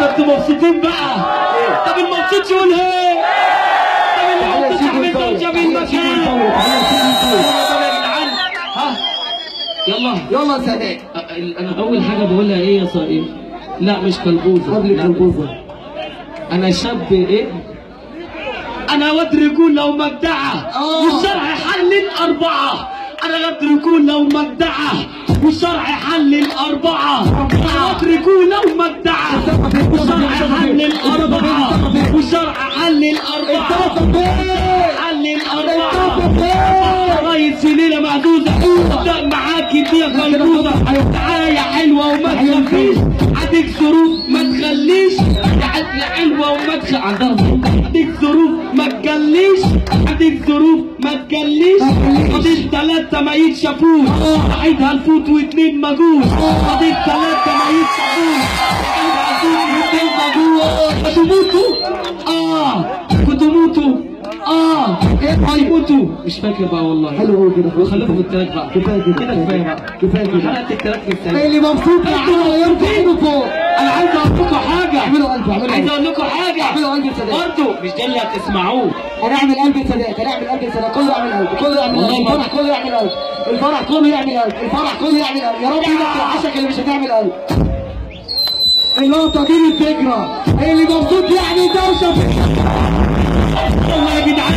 ده انتوا مبسوطين بقى. طب المبسوط يقول ايه؟ طب اللي مبسوط يعمل دوشه في المكان. يا جدعان ها يلا سادات. انا اول حاجه بقولها ايه يا صايم؟ لا مش كلبوزه، قبل الكلبوزه. انا شاب ايه؟ انا واد رجوله ومبدعه والشرع حل الاربعه. انا واد رجوله ومبدعه والشرع حل الاربعه. انا واد رجوله ومبدعه والشرع حل الاربعه. والشرع حل الاربعه. حل الاربعه. ريس في ليله معدوده ابدا معاكي دي كلبوزه. تعالى حلوه وما تخافيش، عندك ظروف ما تخليش يا حلوه وما تخافيش. عندك ظروف ما تجليش، عندك ظروف ما تجليش. فاضل 3 ما يتشافوش، عيدها الفوت و2 مجوش. فاضل 3 ما يتشافوش، عيدها الفوت و2 مجوش. كنتوا هيموتوا مش فاكر بقى والله. حلو قوي كده. خليكم في التراك بقى. كفايه كده كفايه بقى. كفايه كده. حلقه التراك الثاني. اللي مبسوط يرفع ايده فوق. انا عايز اقول لكم حاجه. اعملوا قلب. عايز اقول لكم حاجه. اعملوا قلب سادات. برضه مش ده اللي هتسمعوه. هنعمل قلب سادات. كله يعمل قلب. الفرح كله يعمل قلب. الفرح كله يعمل قلب. يا رب يبقى العشاء اللي مش هتعمل قلب. اللقطه دي الفكره. اللي مبسوط يعني دوشه. يلا يا جدعان.